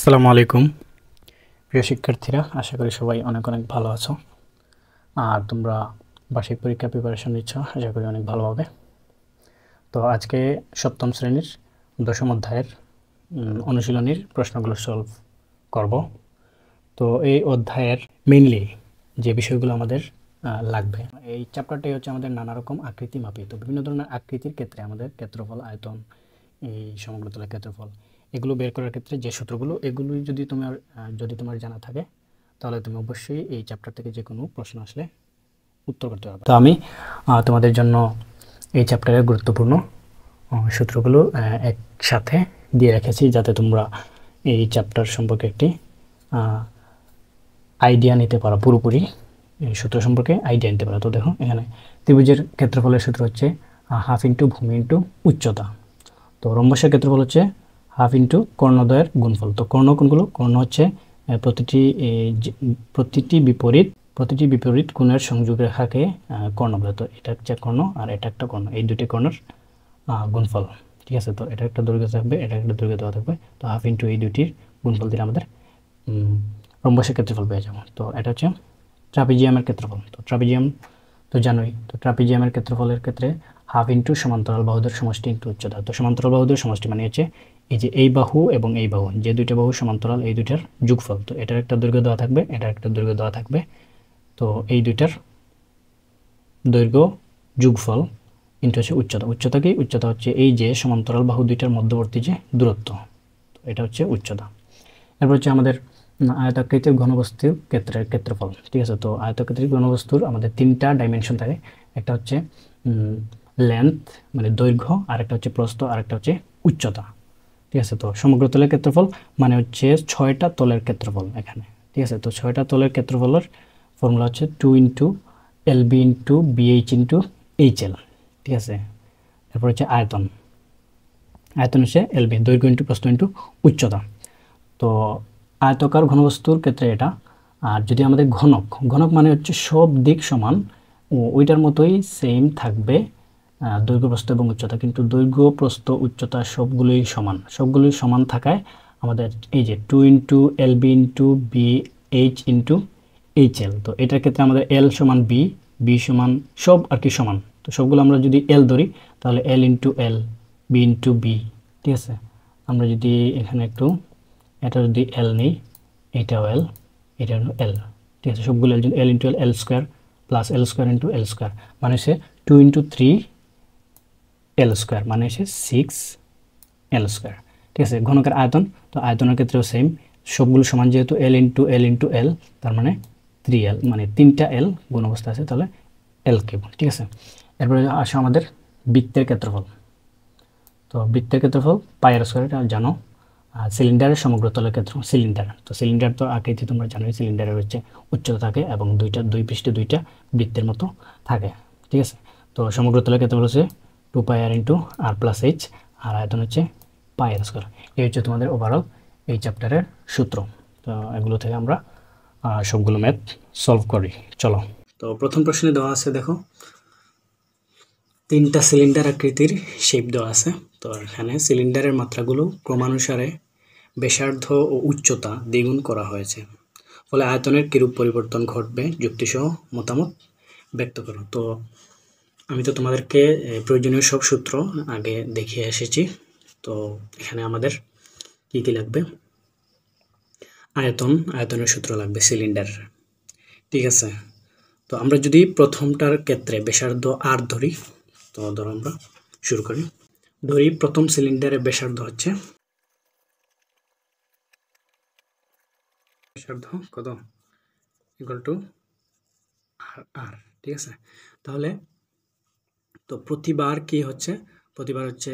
আসসালামু আলাইকুম প্রিয় শিক্ষার্থীরা, আশা করি সবাই অনেক অনেক ভালো আছো। আর তোমরা বার্ষিক পরীক্ষা প্রিপারেশন নিচ্ছ, আশা করি অনেক ভালো হবে। তো আজকে সপ্তম শ্রেণীর দশম অধ্যায়ের অনুশীলনীর প্রশ্নগুলো সলভ করব। তো এই অধ্যায়ের মেইনলি যে বিষয়গুলো আমাদের লাগবে, এই চ্যাপ্টারটাই হচ্ছে আমাদের নানা রকম আকৃতি মাপি। তো বিভিন্ন ধরনের আকৃতির ক্ষেত্রে আমাদের ক্ষেত্রফল, আয়তন, এই সমগ্রতলের ক্ষেত্রফল, এগুলো বের করার ক্ষেত্রে যে সূত্রগুলো, এগুলোই যদি তোমার জানা থাকে, তাহলে তুমি অবশ্যই এই চ্যাপ্টার থেকে যে কোনো প্রশ্ন আসলে উত্তর করতে পারবে। তো আমি তোমাদের জন্য এই চ্যাপ্টারের গুরুত্বপূর্ণ সূত্রগুলো একসাথে দিয়ে রেখেছি, যাতে তোমরা এই চ্যাপ্টার সম্পর্কে একটি আইডিয়া নিতে পারো, পুরোপুরি এই সূত্র সম্পর্কে আইডিয়া নিতে পারো। তো দেখো, এখানে ত্রিভুজের ক্ষেত্রফলের সূত্র হচ্ছে হাফ ইন্টু ভূমি ইন্টু উচ্চতা। তো রম্বসের ক্ষেত্রফল হচ্ছে হাফ ইন্টু কর্ণদ্বয়ের গুণফল। তো কর্ণ কোনগুলো? কর্ণ হচ্ছে প্রতিটি বিপরীত কোণের সংযোগ রেখাকে কর্ণ বলে। তো এটা হচ্ছে কর্ণ আর এটা একটা কর্ণ, এই দুটি কর্ণের গুণফল। ঠিক আছে, তো এটা একটা দৈর্ঘ্য থাকবে, এটা একটা দৈর্ঘ্য দেওয়া থাকবে। তো হাফ ইন্টু এই দুটির গুণফল দিলে আমাদের রম্বসের ক্ষেত্রফল পেয়ে যাবো। তো এটা হচ্ছে ট্রাপিজিয়ামের ক্ষেত্রফল। তো ট্রাপিজিয়াম তো জানোই, তো ট্রাপিজিয়ামের ক্ষেত্রফলের ক্ষেত্রে হাফ ইন্টু সমান্তরাল বাহুদের সমষ্টি ইন্টু উচ্চতা। তো সমান্তরাল বাহুদের সমষ্টি মানে হচ্ছে এই যে এই বাহু এবং এই বাহু, যে দুইটা বাহু সমান্তরাল, এই দুইটার যোগফল। তো এটার একটা দৈর্ঘ্য দেওয়া থাকবে, এটার একটা দৈর্ঘ্য দেওয়া থাকবে। তো এই দুইটার দৈর্ঘ্য যোগফল ইন্টু হচ্ছে উচ্চতা। উচ্চতা কি? উচ্চতা হচ্ছে এই যে সমান্তরাল বাহু দুইটার মধ্যবর্তী যে দূরত্ব, তো এটা হচ্ছে উচ্চতা। এরপর হচ্ছে আমাদের আয়তাকৃতির ঘনবস্তুর ক্ষেত্রফল। ঠিক আছে, তো আয়তাকৃতির ঘনবস্তুর আমাদের তিনটা ডাইমেনশন থাকে। একটা হচ্ছে লেন্থ মানে দৈর্ঘ্য, আরেকটা হচ্ছে প্রস্থ, আরেকটা হচ্ছে উচ্চতা। ঠিক আছে, তো সমগ্র তলের ক্ষেত্রফল মানে হচ্ছে 6টা তলের ক্ষেত্রফল এখানে। ঠিক আছে, তো 6টা তলের ক্ষেত্রফলের ফর্মুলা হচ্ছে 2 into LB into BH into HL। ঠিক আছে, এরপর হচ্ছে আয়তন। আয়তন হচ্ছে LB, দৈর্ঘ্য ইন্টু প্রস্থ ইন্টু উচ্চতা। তো আয়তকার ঘনবস্তুর ক্ষেত্রে এটা। আর যদি আমাদের ঘনক, ঘনক মানে হচ্ছে সব দিক সমান, ওইটার মতোই সেম থাকবে দৈর্ঘ্য, প্রস্থ এবং উচ্চতা, কিন্তু দৈর্ঘ্য, প্রস্থ, উচ্চতা সবগুলোই সমান থাকায় আমাদের এই যে 2 into LB into BH into HL। তো এটার ক্ষেত্রে আমাদের L সমান B সমান সব আর কি সমান। তো সবগুলো আমরা যদি L ধরি, তাহলে L into L, B into B। ঠিক আছে, আমরা যদি এখানে একটু এটা যদি L নেই, এটাও L, এটা হলো L। ঠিক আছে, সবগুলো L into L square plus L square into L square মানে হচ্ছে 2 ইন্টু 3 L স্কোয়ার মানে হচ্ছে 6 L স্কোয়ার। ঠিক আছে, ঘনকের আয়তন, তো আয়তনের ক্ষেত্রেও সেম, সবগুলো সমান, যেহেতু L ইন্টু L, তার মানে 3L, মানে 3টা L গুণ অবস্থা আছে, তাহলে L কিউব। ঠিক আছে, এরপরে আসে আমাদের বৃত্তের ক্ষেত্রফল। তো বৃত্তের ক্ষেত্রফল পাই আর স্কোয়ার, এটা জানো। সিলিন্ডারের সমগ্র তলের ক্ষেত্র, সিলিন্ডার, তো সিলিন্ডার তো আকৃতি তোমরা জানোই, সিলিন্ডারের হচ্ছে উচ্চতা থাকে এবং দুই পৃষ্ঠে দুইটা বৃত্তের মতো থাকে। ঠিক আছে, তো সমগ্র তলের ক্ষেত্রফল হচ্ছে 2 পাই আর ইন্টু আর প্লাস এইচ, আর আয়তন হচ্ছে পাই আর স্কোয়ার। এই হচ্ছে তোমাদের ওভারঅল এই চ্যাপ্টারের সূত্র। তো এগুলো থেকে আমরা সবগুলো ম্যাথ সলভ করি। চলো, তো প্রথম প্রশ্নে দেওয়া আছে, দেখো 3টা সিলিন্ডার আকৃতির শেপ দেওয়া আছে। তো এখানে সিলিন্ডারের মাত্রাগুলো ক্রমানুসারে ব্যাসার্ধ ও উচ্চতা দ্বিগুণ করা হয়েছে, ফলে আয়তনের কিরূপ পরিবর্তন ঘটবে, যুক্তিসহ মতামত ব্যক্ত করো। তো আমি তো তোমাদেরকে প্রয়োজনীয় সব সূত্র আগে দেখিয়ে এসেছি। তো এখানে আমাদের কি কি লাগবে? আয়তনের সূত্র লাগবে সিলিন্ডার। ঠিক আছে, তো আমরা যদি প্রথমটার ক্ষেত্রে ব্যাসার্ধ আর ধরি, তো ধরো আমরা শুরু করি। ধরি প্রথম সিলিন্ডারের ব্যাসার্ধ হচ্ছে কত? ইকুয়াল টু আর। ঠিক আছে, তাহলে তো প্রতিবার কি হচ্ছে? প্রতিবার হচ্ছে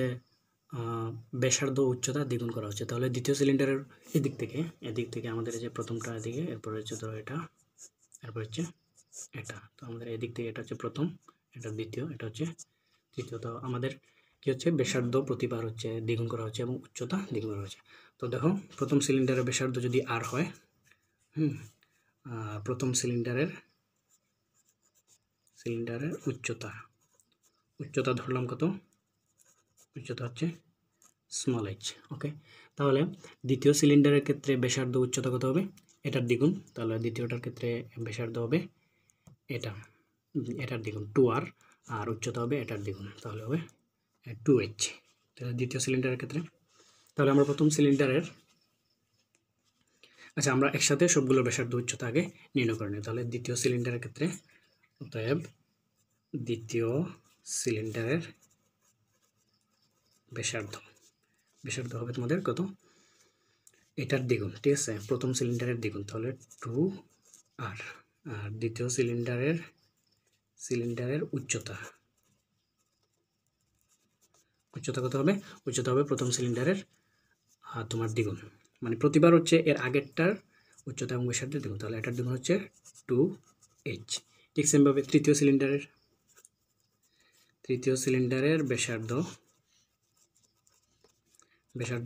ব্যাসার্ধ উচ্চতা দ্বিগুণ করা হচ্ছে। তাহলে দ্বিতীয় সিলিন্ডারের এদিক থেকে আমাদের যে প্রথমটা এদিকে, এরপর হচ্ছে ধরো এটা, এরপর হচ্ছে এটা। তো আমাদের এদিক থেকে এটা হচ্ছে প্রথম, এটা দ্বিতীয়, এটা হচ্ছে তৃতীয়। তো আমাদের কি হচ্ছে? ব্যাসার্ধ প্রতিবার হচ্ছে দ্বিগুণ করা হচ্ছে এবং উচ্চতা দ্বিগুণ করা হচ্ছে। তো দেখো, প্রথম সিলিন্ডারের ব্যাসার্ধ যদি আর হয়, প্রথম সিলিন্ডারের উচ্চতা ধরলাম কত? উচ্চতা হচ্ছে স্মল h। ওকে, তাহলে দ্বিতীয় সিলিন্ডারের ক্ষেত্রে ব্যাসার্ধ উচ্চতা কত হবে? এটার দ্বিগুণ। তাহলে দ্বিতীয়টার ক্ষেত্রে ব্যাসার্ধ হবে এটার দ্বিগুণ 2r, আর উচ্চতা হবে এটার দ্বিগুণ, তাহলে হবে 2h। তাহলে দ্বিতীয় সিলিন্ডারের ক্ষেত্রে, তাহলে আমরা প্রথম সিলিন্ডারের, আচ্ছা আমরা একসাথে সবগুলো ব্যাসার্ধ উচ্চতা আগে নির্ণয় করে নিই। তাহলে দ্বিতীয় সিলিন্ডারের ক্ষেত্রে অতএব দ্বিতীয় সিলিন্ডারের ব্যাসার্ধ হবে তোমাদের কত? এটার দ্বিগুণ, ঠিক আছে, প্রথম সিলিন্ডারের দ্বিগুণ, তাহলে 2r। আর দ্বিতীয় সিলিন্ডারের উচ্চতা কত হবে? উচ্চতা হবে প্রথম সিলিন্ডারের তোমার দ্বিগুণ, মানে প্রতিবার হচ্ছে এর আগেরটার উচ্চতা এবং ব্যাসার্ধের দ্বিগুণ, তাহলে এটার দ্বিগুণ হচ্ছে 2h। ঠিক সেমভাবে তৃতীয় সিলিন্ডারের ব্যাসার্ধ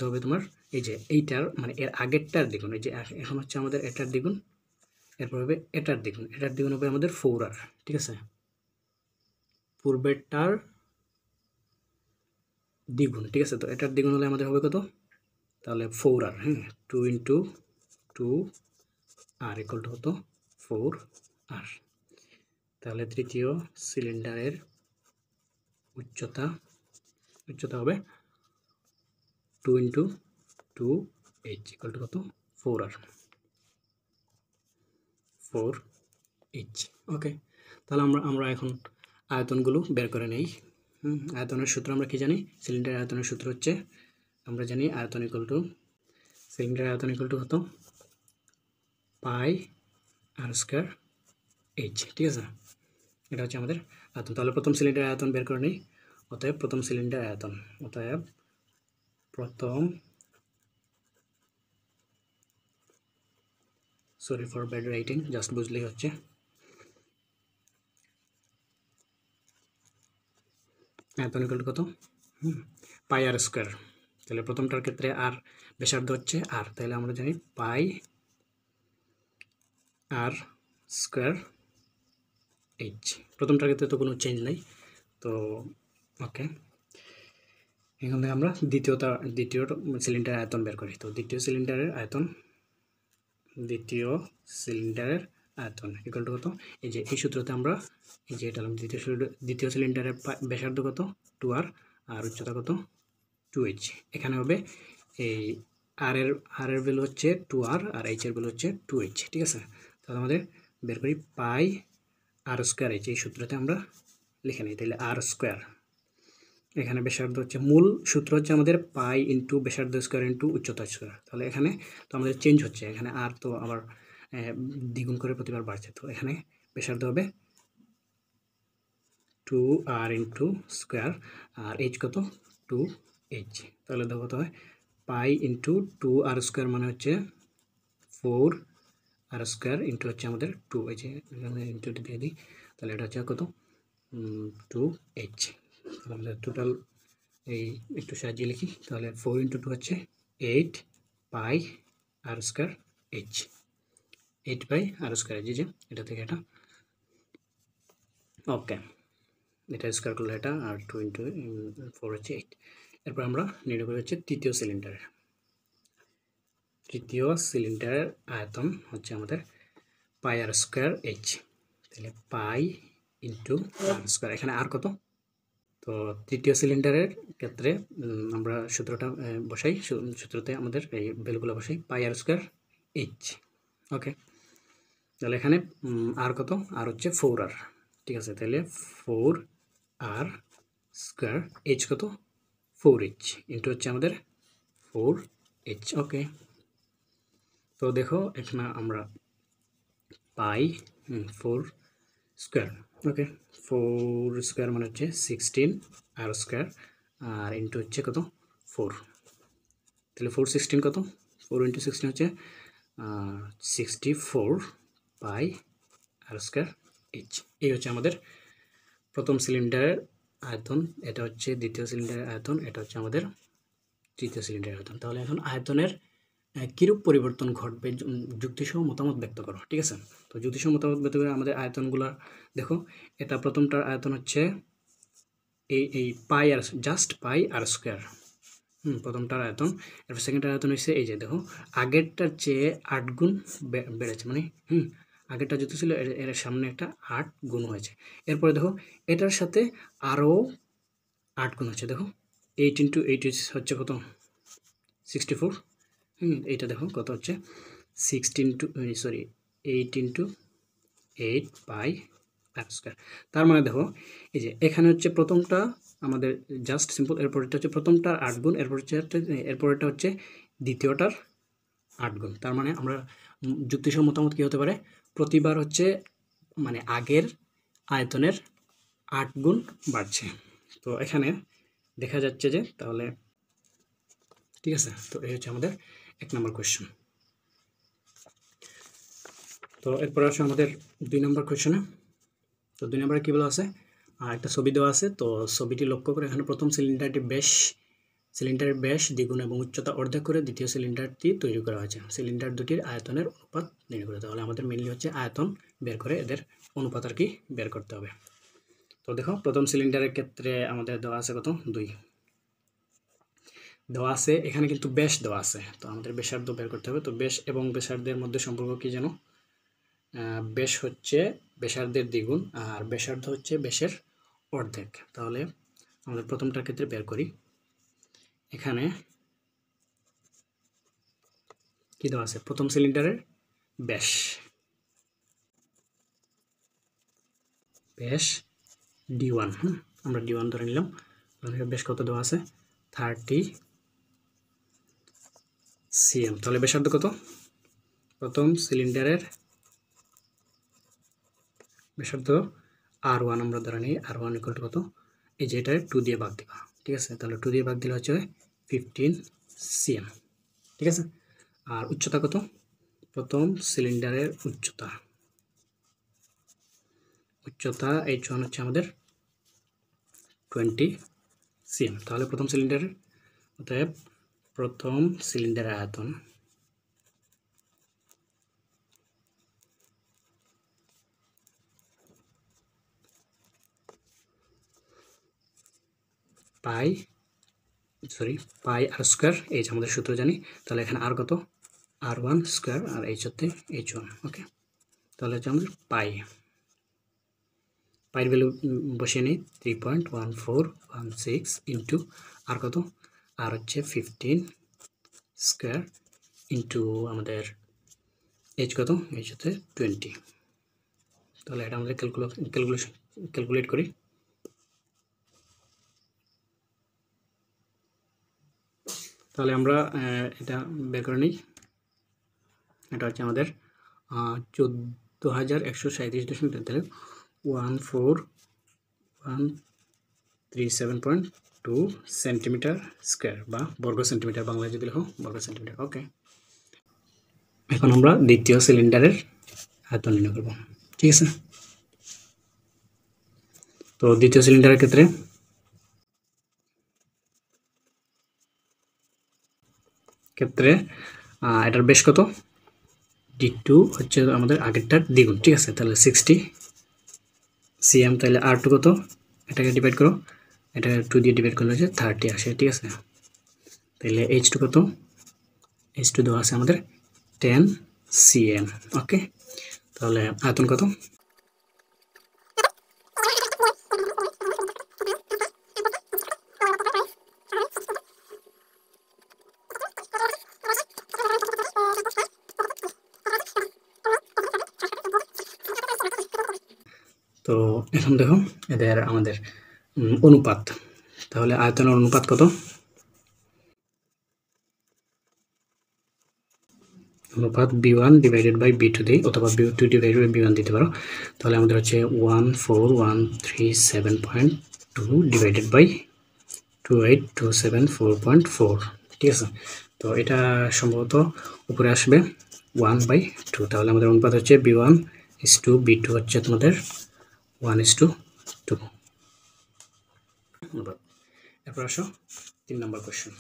হবে তোমার এই যে এইটার, মানে এর আগেরটার দ্বিগুণ। এই যে এখন হচ্ছে আমাদের এটার দ্বিগুণ, এরপর হবে এটার দ্বিগুণ হবে আমাদের 4r, ঠিক আছে, পূর্বেরটার দ্বিগুণ, ঠিক আছে। তো এটার দ্বিগুণ হলে আমাদের হবে কত? তাহলে 4r, হ্যাঁ, 2 × 2r = কত? 4r। তাহলে তৃতীয় সিলিন্ডারের উচ্চতা হবে 2 × 2h = কত? 4r, 4h। ওকে, তাহলে আমরা এখন আয়তনগুলো বের করে নেই। আয়তনের সূত্র আমরা কি জানি? সিলিন্ডারের আয়তনের সূত্র হচ্ছে, আমরা জানি আয়তন সিলিন্ডারের আয়তন কত? πr² h, ঠিক আছে, এটা হচ্ছে আমাদের আয়তন। তাহলে প্রথম সিলিন্ডারের আয়তন বের করে নেই। অতএব প্রথম সিলিন্ডারের আয়তন, sorry for bad writing, just বুঝলেই হচ্ছে। আয়তন কত? πr²। তাহলে প্রথমটার ক্ষেত্রে আর ব্যাসার্ধ হচ্ছে আর, তাহলে আমরা জানি πr² h। প্রথমটার ক্ষেত্রে তো কোনো চেঞ্জ নাই, তো ওকে। এখান থেকে আমরা দ্বিতীয় সিলিন্ডারের আয়তন বের করি। তো দ্বিতীয় সিলিন্ডারের আয়তন কত? এই যে এই সূত্রতে আমরা এই যে এটা দ্বিতীয় সিলিন্ডারের ব্যাসার্ধ কত? 2r, আর উচ্চতা কত? 2h। এখানে হবে এই আর এর ভ্যালু হচ্ছে 2r, আর h এর ভ্যালু হচ্ছে 2h, ঠিক আছে। তাহলে আমাদের বের করি πr²h, এই সূত্রতে আমরা লিখে নিই। তাহলে r², এখানে ব্যাসার্ধ হচ্ছে, মূল সূত্র হচ্ছে আমাদের π × ব্যাসার্ধ স্কোয়ার × উচ্চতা স্কোয়ার। তাহলে এখানে তো আমাদের চেঞ্জ হচ্ছে, এখানে আর তো আবার দ্বিগুণ করে প্রতিবার বাড়ছে, তো এখানে ব্যাসার্ধ হবে 2r × স্কোয়ার, আর h কত? 2h। তাহলে দেখো কত হয়? π × 2r² মানে হচ্ছে 4r² ইন্টু হচ্ছে আমাদের 2h, ইন্টুটি দিয়ে দিই, তাহলে এটা হচ্ছে কত? 2h। তাহলে আমাদের টোটাল এই একটু সাজিয়ে লিখি, তাহলে 4 × 2 হচ্ছে 8 πr²h, 8 πr²h, যে এটা থেকে এটা, ওকে, এটা স্কোয়ার করলে এটা, আর 2 × 4 হচ্ছে 8। এরপর আমরা নির্ণয় করি হচ্ছে তৃতীয় সিলিন্ডারের আয়তন হচ্ছে আমাদের πr²h। তাহলে π × r², এখানে আর কত? তো তৃতীয় সিলিন্ডারের ক্ষেত্রে আমরা সূত্রটা বসাই, সূত্রতে আমাদের এই ভ্যালুগুলো বসাই, πr²h। ওকে, তাহলে এখানে আর কত? আর হচ্ছে 4r, ঠিক আছে, তাহলে 4r², h কত? 4h, ইন্টু হচ্ছে আমাদের 4h। ওকে, তো দেখো এখানে আমরা পাই 4², ওকে, 4² মানে হচ্ছে 16r², আর ইন্টু হচ্ছে কত? 4। তাহলে 4 16 কত? 4 × 16 হচ্ছে 64 πr²h। এই হচ্ছে আমাদের প্রথম সিলিন্ডারের আয়তন, এটা হচ্ছে দ্বিতীয় সিলিন্ডারের আয়তন, এটা হচ্ছে আমাদের তৃতীয় সিলিন্ডারের আয়তন। তাহলে এখন আয়তনের কিরূপ পরিবর্তন ঘটবে যুক্তিসহ মতামত ব্যক্ত করো, ঠিক আছে। তো যুক্তিসহ মতামত ব্যক্ত করে আমাদের আয়তনগুলো দেখো, এটা প্রথমটার আয়তন হচ্ছে এই πr, জাস্ট πr², প্রথমটার আয়তন, এরপর সেকেন্ডটার আয়তন হচ্ছে এই যে দেখো আগেরটার চেয়ে 8 গুণ বেড়েছে, মানে আগেরটা যত ছিল এর সামনে একটা 8 গুণ হয়েছে। এরপরে দেখো এটার সাথে আরও 8 গুণ হচ্ছে, দেখো 8 ইন্টু 8 হচ্ছে কত 64। এইটা দেখো কত হচ্ছে 8 ইন্টু 8 পাই আর স্কোয়ার। তার মানে দেখো এই যে এখানে হচ্ছে প্রথমটা আমাদের জাস্ট সিম্পল, এরপরটা হচ্ছে প্রথমটার 8 গুণ, এরপরটা হচ্ছে দ্বিতীয়টার 8 গুণ। তার মানে আমরা যুক্তিসহ মতামত কী হতে পারে, প্রতিবার হচ্ছে মানে আগের আয়তনের 8 গুণ বাড়ছে। তো এখানে দেখা যাচ্ছে যে তাহলে ঠিক আছে। তো এই হচ্ছে আমাদের 1 নম্বর কোয়েশ্চেন। তো এরপর আসে আমাদের 2 নম্বর কোয়েশ্চেনে। তো 2 নম্বরে কী বলা আছে, একটা ছবি দেওয়া আছে। তো ছবিটি লক্ষ্য করে এখানে প্রথম সিলিন্ডারের ব্যাস দ্বিগুণ এবং উচ্চতা অর্ধেক করে দ্বিতীয় সিলিন্ডারটি তৈরি করা হয়েছে। সিলিন্ডার দুটির আয়তনের অনুপাত নির্ণয় করে। তাহলে আমাদের মেনলি হচ্ছে আয়তন বের করে এদের অনুপাত আর কি বের করতে হবে। তো দেখো প্রথম সিলিন্ডারের ক্ষেত্রে আমাদের দেওয়া আছে কত 2 দেওয়া আছে, এখানে কিন্তু ব্যাস দেওয়া আছে। তো আমাদের ব্যাসার্ধ বের করতে হবে। তো ব্যাস এবং ব্যাসার্ধের মধ্যে সম্পর্ক কি যেন, ব্যাস হচ্ছে ব্যাসার্ধের দ্বিগুণ আর ব্যাসার্ধ হচ্ছে ব্যাসের অর্ধেক। তাহলে আমাদের প্রথমটার ক্ষেত্রে বের করি। এখানে কি দেওয়া আছে, প্রথম সিলিন্ডারের ব্যাস D1, আমরা D1 ধরে নিলাম। ব্যাস কত দেওয়া আছে 30 cm। তাহলে ব্যাসার্ধ কত, প্রথম সিলিন্ডারের ব্যাসার্ধ R1 আমরা ধরে নিই। R1 ইকুয়াল টু কত, এই যে এটা 2 দিয়ে ভাগ দিবা, ঠিক আছে। তাহলে 2 দিয়ে ভাগ দিলে হচ্ছে 15 cm, ঠিক আছে। আর উচ্চতা কত, প্রথম সিলিন্ডারের উচ্চতা H1 হচ্ছে আমাদের 20 cm। তাহলে প্রথম সিলিন্ডারের, অতএব প্রথম সিলিন্ডারের আয়তন পাই আর স্কোয়ার, এই যে আমাদের সূত্র জানি। তাহলে এখানে আর কত R1 স্কোয়ার আর H হচ্ছে H1, ওকে। তাহলে হচ্ছে আমাদের পাইয়ের ভ্যালু বসিয়ে নিই 3.1416 ইন্টু আর কত, আর হচ্ছে 15 স্কোয়ার ইন্টু আমাদের H কত, H হচ্ছে 20। তাহলে এটা আমাদের ক্যালকুলেট করি। তাহলে আমরা এটা বের করে নিই। এটা হচ্ছে আমাদের 14,137.1437.2 সেন্টিমিটার স্কোয়ার বা বর্গ সেন্টিমিটার, বাংলায় যদি লেখো বর্গ সেন্টিমিটার, ওকে। এখন আমরা দ্বিতীয় সিলিন্ডারের আয়তন নির্ণয় করব, ঠিক আছে। তো দ্বিতীয় সিলিন্ডারের ক্ষেত্রে এটার বেশ কত, D2 হচ্ছে আমাদের আগেরটার দ্বিগুণ, ঠিক আছে। তাহলে 60 cm। তাহলে R2 কত, এটাকে ডিভাইড করো, এটা 2 দিয়ে ডিভাইড করলে হচ্ছে 30 আসে, ঠিক আছে। তাহলে H2 কত, H2 দেওয়া আছে আমাদের 10 cm, ওকে। তাহলে আয়তন কত, তো এখন দেখো এদের আমাদের অনুপাত। তাহলে আয়তনের অনুপাত কত, অনুপাত B1 ডিভাইডেড বাই B2 দিই, অথবা B2 ডিভাইডেড বাই B1 দিতে পারো। তাহলে আমাদের হচ্ছে 14,137.2 ডিভাইডেড বাই 28,274.4, ঠিক আছে। তো এটা সম্ভবত উপরে আসবে 1/2। তাহলে আমাদের অনুপাত হচ্ছে B1:2, B2 হচ্ছে তোমাদের 1:2। এরপর আসো 3 নম্বর কোয়েশ্চেন।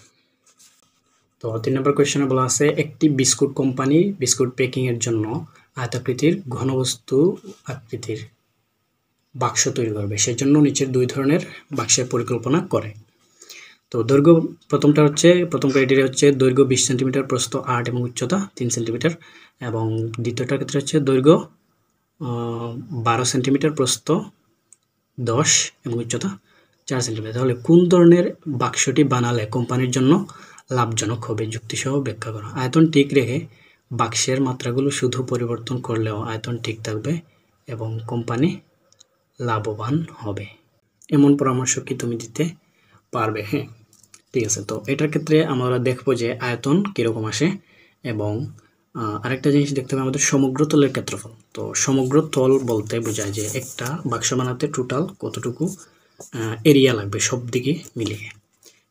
তো 3 নম্বর কোয়েশ্চেনে বলা আছে, একটি বিস্কুট কোম্পানি বিস্কুট প্যাকিংয়ের জন্য আয়তাকৃতির ঘনবস্তু আকৃতির বাক্স তৈরি করবে। সেজন্য নিচের 2 ধরনের বাক্সের পরিকল্পনা করে। তো দৈর্ঘ্য প্রথম ক্রাইটেরিয়া হচ্ছে দৈর্ঘ্য 20 সেন্টিমিটার, প্রস্থ 8 এবং উচ্চতা 3 সেন্টিমিটার, এবং দ্বিতীয়টার ক্ষেত্রে হচ্ছে দৈর্ঘ্য 12 সেন্টিমিটার, প্রস্থ 10 এবং উচ্চতা 4 সেন্টিমিটার। তাহলে কোন ধরনের বাক্সটি বানালে কোম্পানির জন্য লাভজনক হবে, যুক্তিসহ ব্যাখ্যা করো। আয়তন ঠিক রেখে বাক্সের মাত্রাগুলো শুধু পরিবর্তন করলেও আয়তন ঠিক থাকবে এবং কোম্পানি লাভবান হবে, এমন পরামর্শ কি তুমি দিতে পারবে? হ্যাঁ, ঠিক আছে। তো এটার ক্ষেত্রে আমরা দেখব যে আয়তন কীরকম আসে, এবং আরেকটা জিনিস দেখতে হবে আমাদের সমগ্র তলের ক্ষেত্রফল। তো সমগ্র তল বলতে বোঝায় যে একটা বাক্স বানাতে টোটাল কতটুকু এরিয়া লাগবে সব দিকে মিলিয়ে,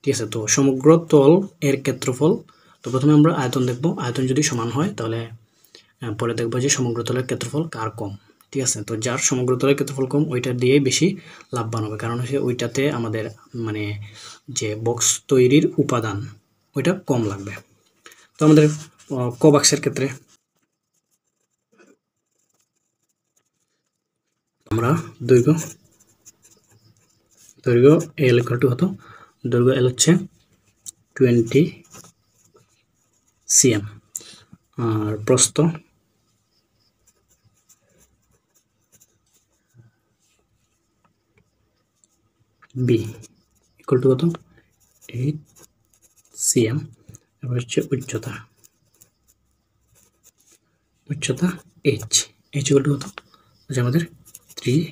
ঠিক আছে। তো সমগ্র তল এর ক্ষেত্রফল, তো প্রথমে আমরা আয়তন দেখব। আয়তন যদি সমান হয় তাহলে পরে দেখব যে সমগ্র তলের ক্ষেত্রফল কার কম, ঠিক আছে। তো যার সমগ্র তলের ক্ষেত্রফল কম ওইটা দিয়েই বেশি লাভবান হবে, কারণ হচ্ছে ওইটাতে আমাদের মানে যে বক্স তৈরির উপাদান ওইটা কম লাগবে। তো আমাদের ক বাক্সের ক্ষেত্রে আমরা দৈর্ঘ্য এল ইকুয়াল টু কত, দৈর্ঘ্য এল হচ্ছে 20 cm, আর প্রস্থ বি ইকুয়াল টু কত 8 cm, এবার হচ্ছে উচ্চতা h ইকুয়াল টু কত হচ্ছে আমাদের 3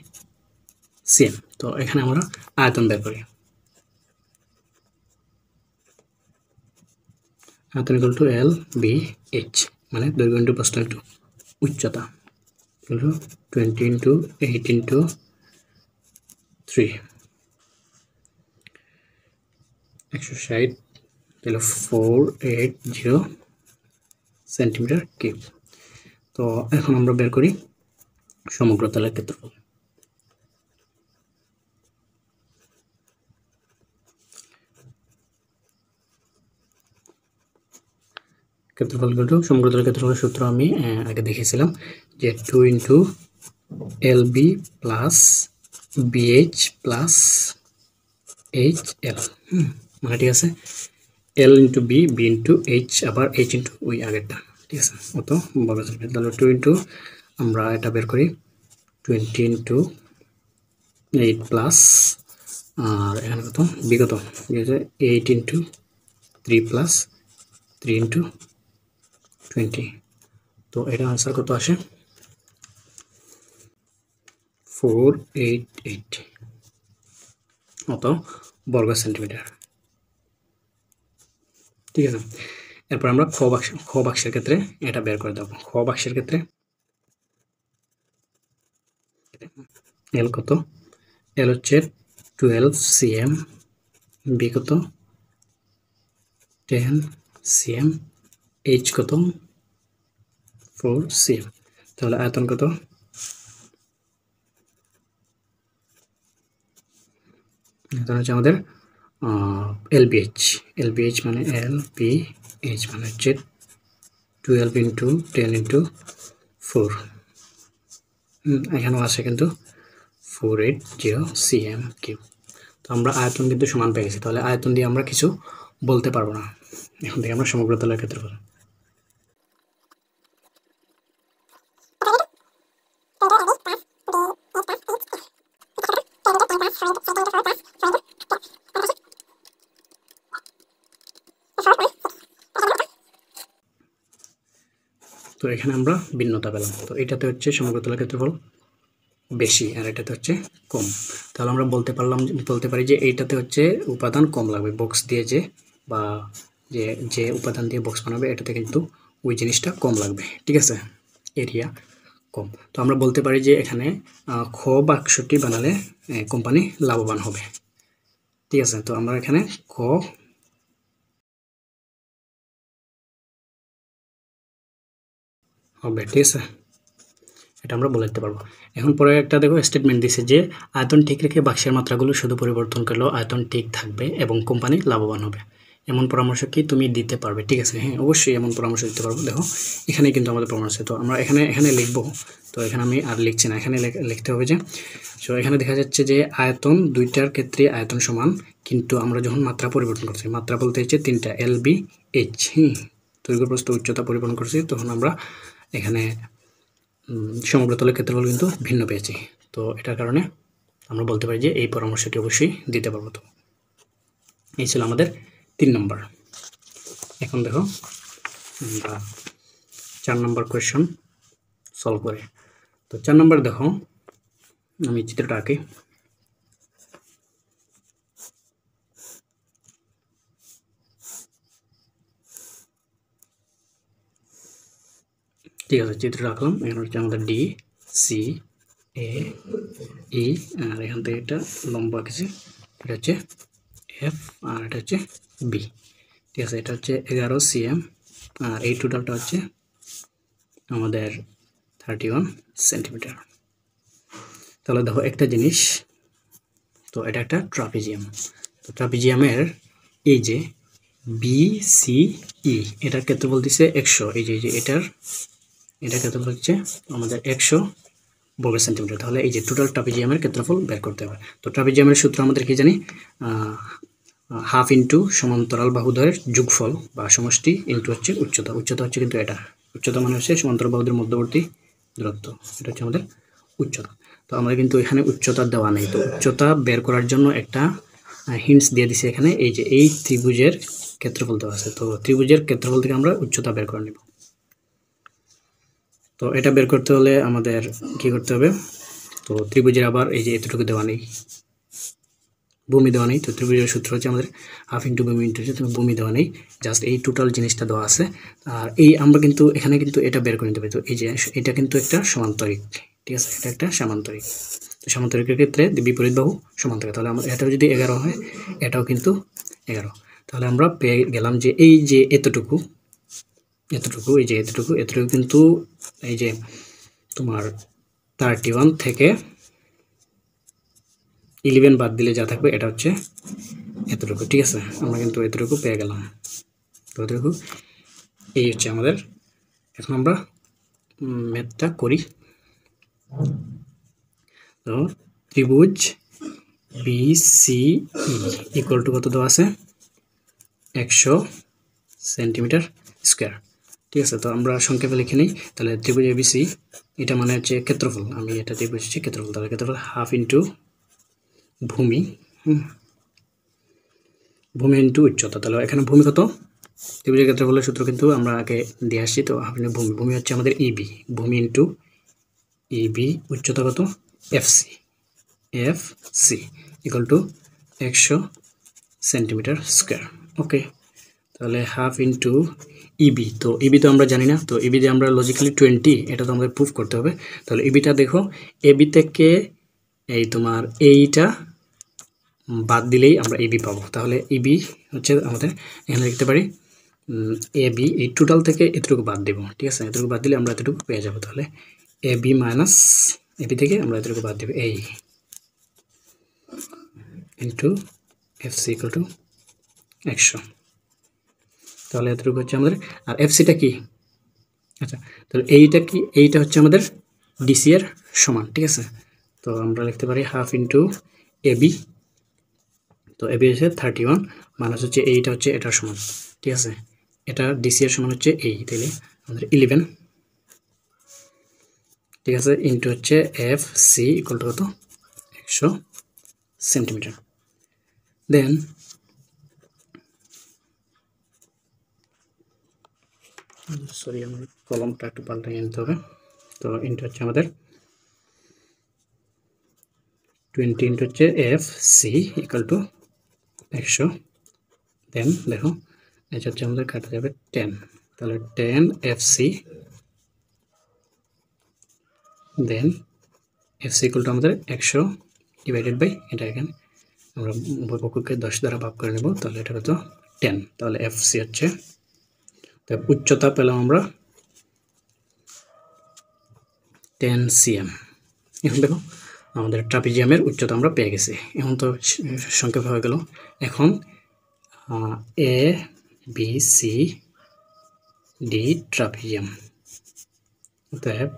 cm। তো এখানে আমরা আয়তন বের করি। আয়তন equal to L B H, মানে দৈর্ঘ্য ইন্টু প্রস্থ ইন্টু উচ্চতা ইকুয়াল টু 20 ইন্টু 8 ইন্টু 3, 160, তাহলে 480 সেন্টিমিটার কিউব। তো এখন আমরা বের করি সমগ্র তলের ক্ষেত্রফল। সমগ্র তলের ক্ষেত্রফলের সূত্র আমি আগে দেখিয়েছিলাম যে 2 into L B plus BH plus H L, মানে ঠিক আছে, L into B, B into H, আবার এইচ ইন্টু ওই আগেরটা, ঠিক আছে। অত বর্গ সেন্টিমিটার। তাহলে 2 ইন্টু আমরা এটা বের করি 20 ইন্টু 8 প্লাস, আর এখানে কত বিগত 8 ইন্টু 3 প্লাস 3 ইন্টু 20। তো এটা আনসার কত আসে 488 অত বর্গ সেন্টিমিটার, ঠিক আছে। এরপর আমরা খ বাক্সের ক্ষেত্রে এটা বের করে দেবো। খ বাক্সের ক্ষেত্রে এল কত, এল হচ্ছে 12 cm, বি কত 10 cm, এইচ কত 4 cm। তাহলে আয়তন কত, আয়তন হচ্ছে আমাদের এলবিএইচ মানে এলবিএইচ মানে হচ্ছে 12 ইন্টু 10 ইন্টু 4, এখানেও আছে কিন্তু 480 cm কিউব। তো আমরা আয়তন কিন্তু সমান পেয়ে গেছি, তাহলে আয়তন দিয়ে আমরা কিছু বলতে পারবো না। এখন থেকে আমরা সমগ্র তলের ক্ষেত্রফল। তো এখানে আমরা ভিন্নতা পেলাম। তো এটাতে হচ্ছে সমগ্র তলের ক্ষেত্রফল বেশি আর এটাতে হচ্ছে কম। তাহলে আমরা বলতে পারি যে এইটাতে হচ্ছে উপাদান কম লাগবে, বক্স দিয়ে বা যে উপাদান দিয়ে বক্স বানাবে এটাতে কিন্তু ওই জিনিসটা কম লাগবে, ঠিক আছে, এরিয়া কম। তো আমরা বলতে পারি যে এখানে খ বাক্সটি বানালে কোম্পানি লাভবান হবে, ঠিক আছে। তো আমরা এখানে খ হবে, ঠিক আছে, এটা আমরা বলে দিতে পারবো। এখন পরে একটা দেখো স্টেটমেন্ট দিছে যে আয়তন ঠিক রেখে বাক্সের মাত্রাগুলো শুধু পরিবর্তন করলেও আয়তন ঠিক থাকবে এবং কোম্পানি লাভবান হবে, এমন পরামর্শ কি তুমি দিতে পারবে? ঠিক আছে, হ্যাঁ অবশ্যই এমন পরামর্শ দিতে পারবো। দেখো এখানে কিন্তু আমাদের পরামর্শ, তো আমরা এখানে লিখবো। তো এখানে আমি আর লিখছি না, এখানে লিখতে হবে যে, তো এখানে দেখা যাচ্ছে যে আয়তন দুইটার ক্ষেত্রে আয়তন সমান, কিন্তু আমরা যখন মাত্রা পরিবর্তন করছি, মাত্রা বলতে হচ্ছে তিনটা এল বি এইচ, দৈর্ঘ্য প্রস্থ উচ্চতা পরিবর্তন করছি, তখন আমরা এখানে সমগ্রতলের ক্ষেত্রফল কিন্তু ভিন্ন পেয়েছি। তো এটার কারণে আমরা বলতে পারি যে এই পরামর্শটি অবশ্যই দিতে পারবো। তো এই ছিল আমাদের 3 নম্বর। এখন দেখো আমরা 4 নম্বর কোয়েশ্চন সলভ করে। তো 4 নম্বর দেখো, আমি চিত্রটা আঁকি। ঠিক আছে, চিত্রটা আঁকলাম। এখানে হচ্ছে আমাদের ডি, সি, এ, ই, আর এখান থেকে একটা লম্ব আঁকেছি, এটা হচ্ছে এফ, আর এটা হচ্ছে বি। ঠিক আছে, এটা হচ্ছে 11 cm, আর এই টোটালটা হচ্ছে আমাদের 31 সেন্টিমিটার। তাহলে দেখো একটা জিনিস, তো এটা একটা ট্রাপিজিয়াম। তো ট্রাপিজিয়ামের এই যে বি সি ই, এটার ক্ষেত্রফল দিচ্ছে 100। এই যে এটার ক্ষেত্রফল হচ্ছে আমাদের 100 বর্গ সেন্টিমিটার। তাহলে এই যে টোটাল ট্রাপিজিয়ামের ক্ষেত্রফল বের করতে হবে। তো ট্রাপিজিয়ামের সূত্র আমাদের কি জানি, হাফ ইন্টু সমান্তরাল বাহুদ্বয়ের যোগফল বা সমষ্টি ইন্টু হচ্ছে উচ্চতা। উচ্চতা হচ্ছে কিন্তু এটা, উচ্চতা মানে হচ্ছে সমান্তরাল বাহুদের মধ্যবর্তী দূরত্ব, এটা হচ্ছে আমাদের উচ্চতা। তো আমাদের কিন্তু এখানে উচ্চতা দেওয়া নেই। তো উচ্চতা বের করার জন্য একটা হিন্টস দিয়ে দিছে এখানে, এই যে এই ত্রিভুজের ক্ষেত্রফল দেওয়া আছে। তো ত্রিভুজের ক্ষেত্রফল থেকে আমরা উচ্চতা বের করে নেব। তো এটা বের করতে হলে আমাদের কি করতে হবে, তো ত্রিভুজের আবার এই যে এতটুকু দেওয়া নেই, ভূমি দেওয়া নেই। তো ত্রিভুজের সূত্র হচ্ছে আমাদের হাফ ইন্টু ভূমি ইন্টু ভূমি দেওয়া নেই, জাস্ট এই টোটাল জিনিসটা দেওয়া আছে। আর এই আমরা কিন্তু এখানে কিন্তু এটা বের করে নিতে পারি। তো এই যে এটা কিন্তু একটা সমান্তরিক, ঠিক আছে, এটা একটা সামান্তরিক। তো সামান্তরিকের ক্ষেত্রে বিপরীত বাহু সমান্তরিক, তাহলে আমরা এটাও যদি 11 হয়, এটাও কিন্তু 11। তাহলে আমরা পেয়ে গেলাম যে এই যে এতটুকু, এই যে এতটুকু কিন্তু এই যে তোমার 31 থেকে 11 বাদ দিলে যা থাকবে এটা হচ্ছে এতটুকু। ঠিক আছে, আমরা কিন্তু এতটুকু পেয়ে গেলাম। তো এতটুকু এই হচ্ছে আমাদের। এখন আমরা ম্যাথটা করি। তো ত্রিভুজ B C E equal to কত দেওয়া আছে, 100 সেন্টিমিটার স্কোয়ার। ঠিক আছে, তো আমরা সংক্ষেপে লিখে নিই। তাহলে ত্রিভুজ এবিসি, এটা মানে হচ্ছে ক্ষেত্রফল, আমি এটা দিয়ে বুঝছি ক্ষেত্রফল। তাহলে ক্ষেত্রফল হাফ ইন্টু ভূমি, ভূমি ইন্টু উচ্চতা। তাহলে এখানে ভূমি কত, ত্রিভুজের ক্ষেত্রফলের সূত্র কিন্তু আমরা আগে দিয়ে আসছি। তো হাফ ইন্টু ভূমি, ভূমি হচ্ছে আমাদের ইবি, ভূমি ইন্টু ইবি, উচ্চতা কত FC, FC equal to 100 centimetre square. Okay, তাহলে হাফ ইন্টু ইবি, তো ইবি তো আমরা জানি না। তো ইবি দিয়ে আমরা লজিক্যালি 20, এটা তো আমাদের প্রুফ করতে হবে। তাহলে ইবিটা দেখো, এবি থেকে এই তোমার এইটা বাদ দিলেই আমরা এবি পাবো। তাহলে ইবি হচ্ছে আমাদের এখানে লিখতে পারি এবি, এই টোটাল থেকে এতটুকু বাদ দেবো। ঠিক আছে, এতটুকু বাদ দিলে আমরা এতটুকু পেয়ে যাবো। তাহলে এবি মাইনাস এবি থেকে আমরা এতটুকু বাদ দেবো, এই ইন্টু এফসি ইকুয়াল টু 100। তাহলে এতটুকু হচ্ছে আমাদের। আর এফসিটা কি, আচ্ছা, তাহলে এইটা কি, এইটা হচ্ছে আমাদের ডিসি এর সমান। ঠিক আছে, তো আমরা লিখতে পারি হাফ ইন্টু এবি। তো এবি হচ্ছে 31 মাইনাস হচ্ছে এইটা হচ্ছে এটার সমান। ঠিক আছে, এটা ডিসি এর সমান হচ্ছে এই, তাহলে আমাদের 11। ঠিক আছে, ইন্টু হচ্ছে এফ সি ইকুয়াল টু কত, 100 সেন্টিমিটার। দেন সরি, আমার কলমটা একটু পাল্টে নিতে হবে। তো ইন্টু হচ্ছে আমাদের 20 ইন্টু হচ্ছে F C equal to 100। Then দেখো এটা হচ্ছে আমাদের কাটা যাবে 10, তাহলে 10 F C, then F C equal to আমাদের 100 ডিভাইডেড বাই এটা, এখানে আমরা উভয় পক্ষকে 10 দ্বারা ভাগ করে নেব। তাহলে এটা কত 10। তাহলে এফ সি হচ্ছে, উচ্চতা পেলাম আমরা 10 cm। এখন দেখো আমাদের ট্রাপিজিয়ামের উচ্চতা আমরা পেয়ে গেছি। এখন তো সংক্ষেপ হয়ে গেল। এখন A B C D trapezium, অতএব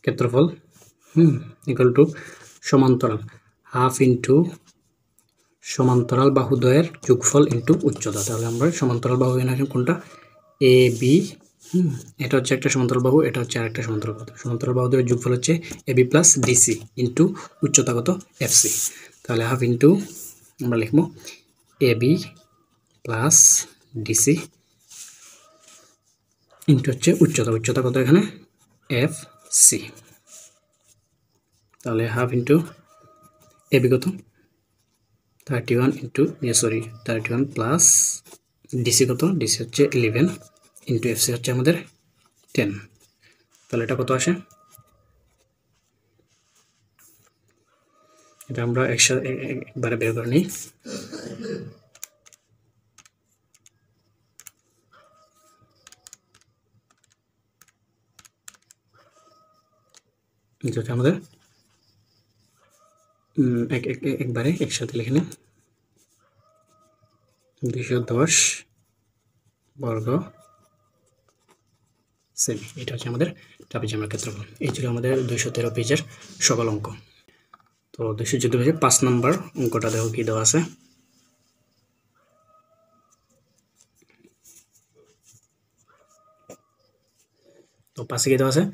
ক্ষেত্রফল ইকুয়াল টু সমান্তরাল হাফ ইন্টু সমান্তরাল বাহুদ্বয়ের যোগফল ইন্টু উচ্চতা। তাহলে আমরা সমান্তরাল বাহু এখানে কোনটা এ বি, এটা হচ্ছে একটা সমান্তরাল বাহু, এটা হচ্ছে আরেকটা সমান্তরাল বাহু। সমান্তরাল বাহুদ্বয়ের যোগফল হচ্ছে এবি প্লাস ডিসি ইন্টু উচ্চতা কত এফসি। তাহলে হাফ ইন্টু আমরা লিখবো এবি প্লাস ডিসি ইন্টু হচ্ছে উচ্চতা, উচ্চতা কত এখানে এফ সি। তাহলে হাফ ইন্টু এবি কত 31 ইন্টু 31 প্লাস ডিসি কত, ডিসি হচ্ছে 11 ইন্টু এফসি হচ্ছে আমাদের 10। তাহলে এটা কত আসে, এটা আমরা একসাথে একবারে বের করে নিই। যেটা আমাদের একবারে একসাথে লিখে নিই 210 বর্গ সেমি। এটা হচ্ছে আমাদের ট্রাপিজিয়ামের ক্ষেত্রফল। এই ছিল আমাদের 213 পেজের সকল অঙ্ক। তো 214 পেজে 5 নম্বর অঙ্কটা দেখো কি দেওয়া আছে। তো পাশে কি দেওয়া আছে,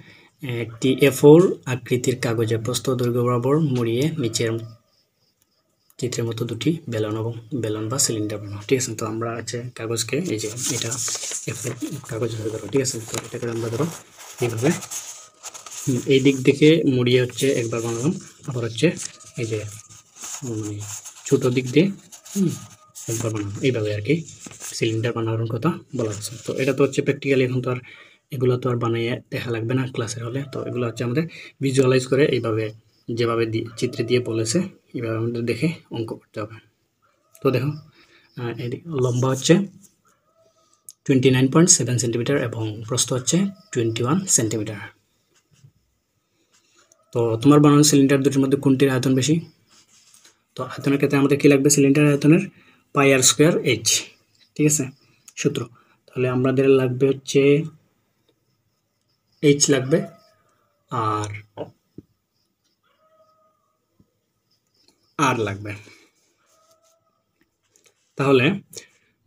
একটি A4 আকৃতির কাগজে প্রস্থ দৈর্ঘ্য বরাবর মুড়িয়ে নিচের চিত্রের মতো দুটি বেলন বা সিলিন্ডার বানানো। ঠিক আছে, তো আমরা আছে কাগজকে এই যে এটা A4 কাগজ ধরে ধরো। ঠিক আছে, তো এটাকে আমরা ধরো এইভাবে এই দিক থেকে মুড়িয়ে হচ্ছে একবার বানালাম, আবার হচ্ছে এই যে মানে ছোট দিক দিয়ে একবার বানানো, এইভাবে আর কি সিলিন্ডার বানানোর কথা বলা হচ্ছে। তো এটা তো হচ্ছে প্র্যাকটিক্যালি এখন তো আর এগুলো তো আর বানিয়ে দেখা লাগবে না ক্লাসের হলে। তো এগুলো হচ্ছে আমাদের ভিজুয়ালাইজ করে এইভাবে যেভাবে চিত্রে দিয়ে বলেছে এইভাবে আমাদের দেখে অঙ্ক করতে হবে। তো দেখো লম্বা হচ্ছে 29.7 সেন্টিমিটার এবং প্রস্থ হচ্ছে 21 সেন্টিমিটার। তো তোমার বানানো সিলিন্ডার দুটির মধ্যে কোনটির আয়তন বেশি? তো আয়তনের ক্ষেত্রে আমাদের কি লাগবে, সিলিন্ডার আয়তনের পাই আর স্কোয়ার এইচ। ঠিক আছে, সূত্র। তাহলে আমাদের লাগবে হচ্ছে এইচ লাগবে আর লাগবে। তাহলে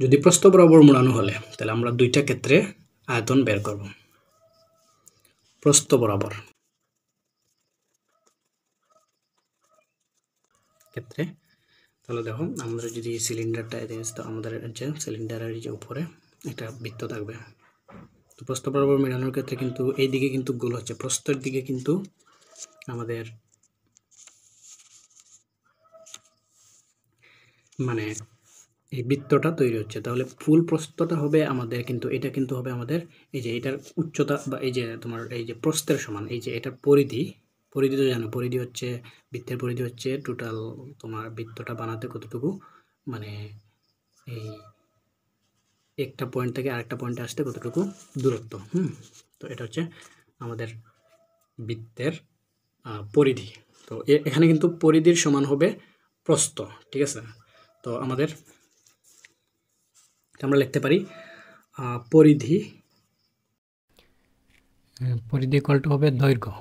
যদি প্রস্থ বরাবর মোড়ানো হলে তাহলে আমরা দুইটা ক্ষেত্রে আয়তন বের করব। প্রস্থ বরাবর ক্ষেত্রে তাহলে দেখো আমরা যদি সিলিন্ডারটা তো আমাদের হচ্ছে সিলিন্ডারের যে উপরে একটা বৃত্ত থাকবে। তো প্রস্থ বরাবর মেলানোর ক্ষেত্রে কিন্তু এই দিকে কিন্তু গোল হচ্ছে, প্রস্থের দিকে কিন্তু আমাদের মানে এই বৃত্তটা তৈরি হচ্ছে। তাহলে ফুল প্রস্থটা হবে আমাদের কিন্তু এটা কিন্তু হবে আমাদের এই যে এটার উচ্চতা বা এই যে তোমার এই যে প্রস্থের সমান এই যে এটার পরিধি তো জানো, পরিধি হচ্ছে বৃত্তের পরিধি হচ্ছে টোটাল তোমার বৃত্তটা বানাতে কতটুকু মানে এই একটা পয়েন্ট থেকে আরেকটা পয়েন্টে আসতে কতটুকু দূরত্ব। তো এটা হচ্ছে আমাদের বৃত্তের পরিধি। তো এখানে কিন্তু পরিধির সমান হবে প্রস্থ। ঠিক আছে, তো আমাদের আমরা লিখতে পারি পরিধি ইকুয়াল টু হবে দৈর্ঘ্য।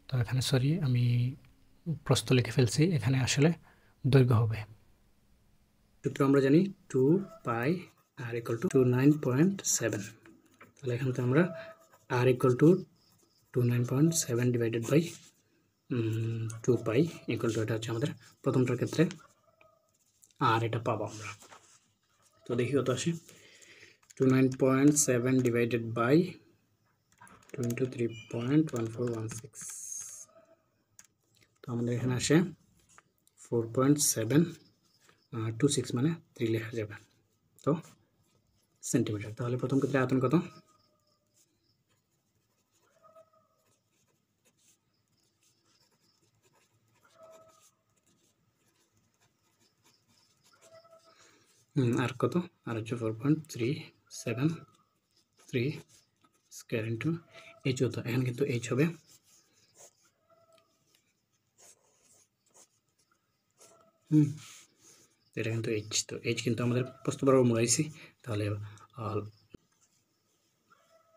তো এখানে সরি আমি প্রস্থ লিখে ফেলছি, এখানে আসলে দৈর্ঘ্য হবে। সূত্র আমরা জানি 2 পাই আর ইকুয়াল টু 29.7। তাহলে এখান থেকে আমরা R equal to 29.7 divided by 2 pi equal to এটা হচ্ছে আমাদের প্রথমটার ক্ষেত্রে আর এটা পাবো আমরা। তো দেখি কত আসে, 29.7 ডিভাইডেড বাই 23.1416। তো আমাদের এখানে আসে 4.726 মানে 3 লেখা যাবে। তো সেন্টিমিটার। তাহলে প্রথম ক্ষেত্রে আয়তন কত, আর কত, আর হচ্ছে 4.373 স্কোয়ার ইন্টু এইচ হতো। এখানে কিন্তু এইচ হবে এটা কিন্তু এইচ। তো এইচ কিন্তু আমাদের প্রস্থ বরাবর মোড়াইছি, তাহলে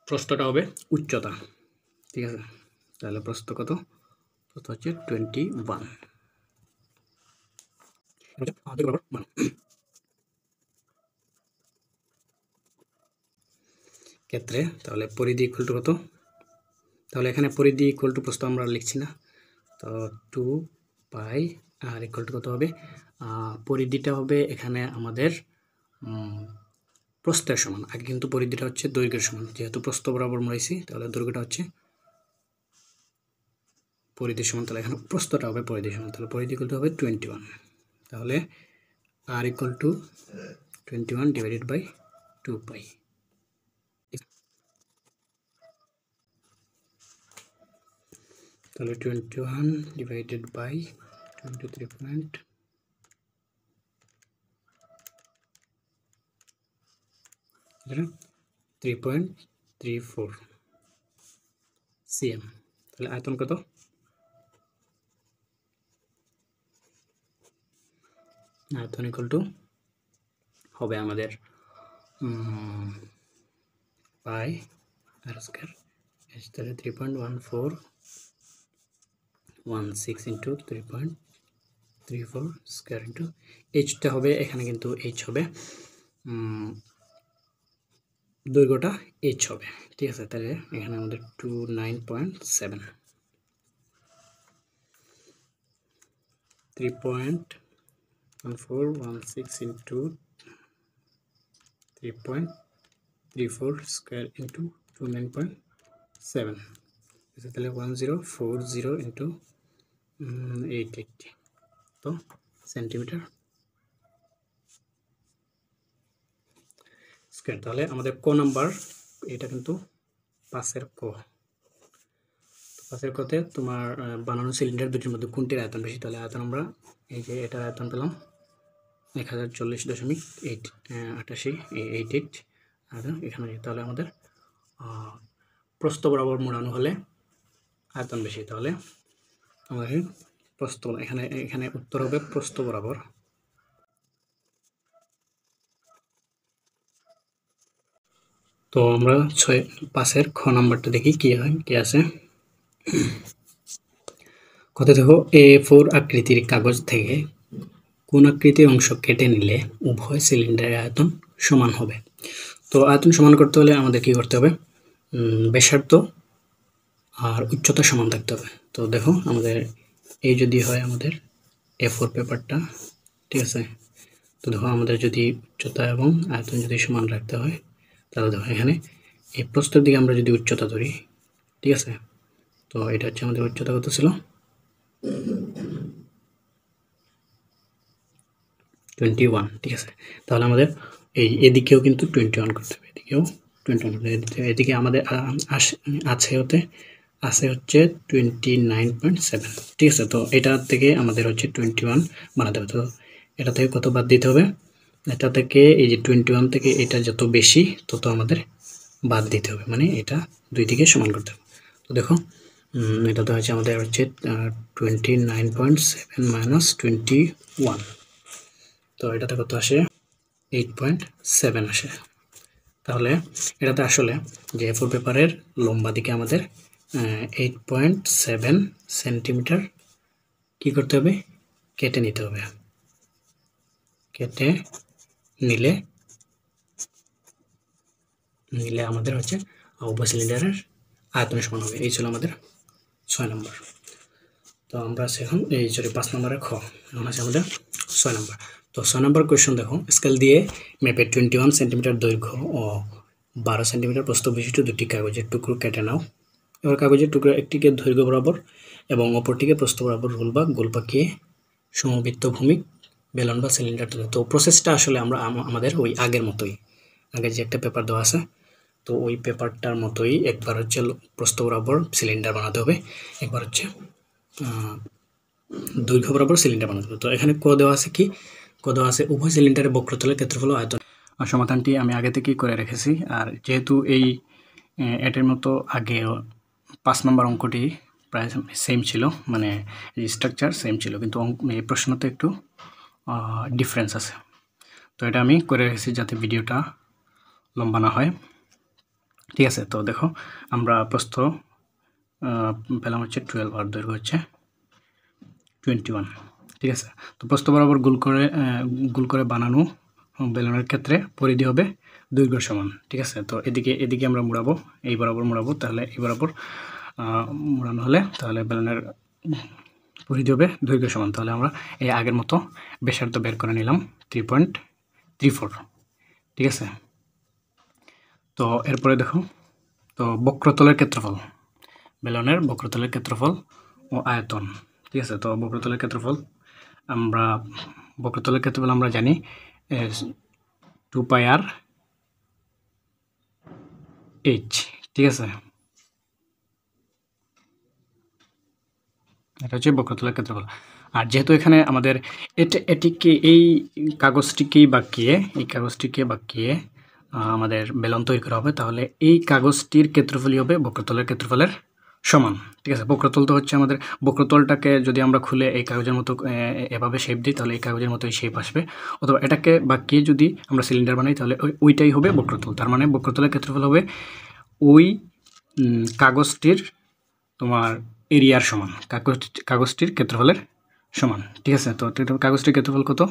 প্রস্থটা হবে উচ্চতা। ঠিক আছে, তাহলে প্রস্থ কত? প্রস্থ হচ্ছে 21 ক্ষেত্রে। তাহলে পরিধি ইকুয়াল টু কত? তাহলে এখানে পরিধি ইকুয়াল টু প্রস্থ আমরা লিখছি না, তো 2 পাই আর ইকুয়াল টু কত হবে? পরিধিটা হবে এখানে আমাদের প্রস্থের সমান। আগে কিন্তু পরিধিটা হচ্ছে দৈর্ঘ্যের সমান, যেহেতু প্রস্থ বরাবর মরাইছি তাহলে দৈর্ঘ্যটা হচ্ছে পরিধির সমান, তাহলে এখানে প্রস্থটা হবে পরিধির সমান, তাহলে পরিধি ইকুয়াল টু হবে 21। তাহলে আর ইকুয়াল টু 21 ডিভাইডেড বাই 2 পাই। তাহলে 21 ডিভাইডেড বাই 3.34 cm। তাহলে আয়তন কত? আয়তন ইকুয়াল টু হবে আমাদের পাই আর স্কয়ার, তাহলে 3.1416 ইন্টু 3.34 স্কয়ার ইন্টু এইচটা হবে, এখানে কিন্তু এইচ হবে, দৈর্ঘ্যটা এইচ হবে, ঠিক আছে। তাহলে এখানে আমাদের 29.7 3.1416 ইন্টু 3.34 স্কয়ার ইন্টু 29.7, তাহলে 1040 ইন্টু 880, তো সেন্টিমিটার স্কয়ার। তাহলে আমাদের ক নাম্বার, এটা কিন্তু 5-এর ক। 5-এর কতে তোমার বানানো সিলিন্ডার দুটির মধ্যে কোনটির আয়তন বেশি? তাহলে আয়তন আমরা এই যে এটার আয়তন পেলাম 1040.88 আর এখানে, তাহলে আমাদের প্রস্থ বরাবর মোড়ানো হলে আয়তন বেশি, তাহলে আমাদের প্রস্থ, এখানে উত্তর হবে প্রস্থ বরাবর। তো আমরা 5-এর খ নাম্বারটা দেখি কি হয়, কি আছে। কত দেখো, A4 আকৃতির কাগজ থেকে কোন আকৃতির অংশ কেটে নিলে উভয় সিলিন্ডারের আয়তন সমান হবে। তো আয়তন সমান করতে হলে আমাদের কি করতে হবে? ব্যাসার্ধ আর উচ্চতা সমান থাকতে হবে। তো দেখো আমাদের এই যদি হয় আমাদের A4 পেপারটা, ঠিক আছে, তো দেখো আমাদের যদি উচ্চতা এবং আয়তন যদি সমান রাখতে হয়, তাহলে দেখো এখানে এই প্রস্থের দিকে আমরা যদি উচ্চতা ধরি, ঠিক আছে, তো এটা হচ্ছে আমাদের উচ্চতা কত ছিল? 21, ঠিক আছে। তাহলে আমাদের এদিকেও কিন্তু 21 করতে হবে, এদিকেও 21 করতে হবে। এদিকে আমাদের আছে হচ্ছে 29.7, ঠিক আছে। তো এটা থেকে আমাদের হচ্ছে 21 বানাতে হবে। তো এটা থেকে কত বাদ দিতে হবে? এটা থেকে এই যে 21 থেকে এটা যত বেশি তত আমাদের বাদ দিতে হবে, মানে এটা দুই দিকে সমান করতে হবে। তো দেখো এটা তো হচ্ছে আমাদের হচ্ছে 29.7 মাইনাস 21, তো এটাতে কত আসে? 8.7 আসে। তাহলে এটাতে আসলে যে A4 পেপারের লম্বা দিকে আমাদের 8.7 সেন্টিমিটার কী করতে হবে? কেটে নিতে হবে। কেটে নিলে আমাদের হচ্ছে উভয় সিলিন্ডারের আয়তন সমান হবে। এই ছিল আমাদের 6 নম্বর। তো আমরা আছে এখন 5 নম্বরের খ, এখন আছে আমাদের 6 নম্বর। তো 6 নম্বর কোয়েশ্চন দেখো, স্কেল দিয়ে ম্যাপের 21 সেন্টিমিটার দৈর্ঘ্য ও 12 সেন্টিমিটার প্রস্থ বিশিষ্ট দুটি কাগজের টুকরো কেটে নাও। এবার কাগজের টুকরো একটিকে দৈর্ঘ্য বরাবর এবং অপরটিকে প্রস্থ বরাবর গোল পাকিয়ে সমবৃত্ত ভূমিক বেলন বা সিলিন্ডার তুলে। তো প্রসেসটা আসলে আমাদের ওই আগের মতোই, আগে যে একটা পেপার দেওয়া আছে, তো ওই পেপারটার মতোই একবার হচ্ছে প্রস্থ বরাবর সিলিন্ডার বানাতে হবে, একবার হচ্ছে দৈর্ঘ্য বরাবর সিলিন্ডার বানাতে হবে। তো এখানে ক দেওয়া আছে, কি ক দেওয়া আছে? উভয় সিলিন্ডারের বক্রতলের ক্ষেত্রফল আয়তন। সমাধানটি আমি আগে থেকেই করে রেখেছি, আর যেহেতু এটার মতো আগে 5 নম্বর অঙ্কটি প্রায় সেম ছিল, মানে স্ট্রাকচার সেম ছিল, কিন্তু এই প্রশ্নতে একটু ডিফারেন্স আছে। তো এটা আমি করে রেখেছি যাতে ভিডিওটা লম্বা না হয়, ঠিক আছে। তো দেখো আমরা প্রস্থ পেলাম হচ্ছে 12 আর দৈর্ঘ্য হচ্ছে 21। ঠিক আছে, তো প্রস্থ বরাবর গোল করে বানানো বেলুনের ক্ষেত্রে পরিধি হবে দৈর্ঘ্য সমান। ঠিক আছে, তো এদিকে আমরা মোড়াবো, এই বরাবর মোড়াবো, তাহলে এই বরাবর মোড়ানো হলে তাহলে বেলুনের পরিধি হবে দৈর্ঘ্য সমান। তাহলে আমরা এই আগের মতো ব্যাসার্ধ বের করে নিলাম 3.34। ঠিক আছে, তো এরপরে দেখো, তো বক্রতলের ক্ষেত্রফল, বেলুনের বক্রতলের ক্ষেত্রফল ও আয়তন। ঠিক আছে, তো বক্রতলের ক্ষেত্রফল আমরা জানি 2πr h। ঠিক আছে, এটা হচ্ছে বক্রতলের ক্ষেত্রফল। আর যেহেতু এখানে আমাদের এটিকে এই কাগজটিকে বাঁকিয়ে আমাদের বেলন তৈরি করা হবে, তাহলে এই কাগজটির ক্ষেত্রফলই হবে বক্রতলের ক্ষেত্রফলের সমান। ঠিক আছে, বক্রতল তো হচ্ছে আমাদের, বক্রতলটাকে যদি আমরা খুলে এই কাগজের মতো এভাবে শেপ দিই, তাহলে এই কাগজের মতো শেপ আসবে, অথবা এটাকে বাঁকিয়ে যদি আমরা সিলিন্ডার বানাই, তাহলে ওইটাই হবে বক্রতল। তার মানে বক্রতলের ক্ষেত্রফল হবে ওই কাগজটির তোমার এরিয়ার সমান, কাগজটির ক্ষেত্রফলের সমান। ঠিক আছে, তো কাগজটির ক্ষেত্রফল কত?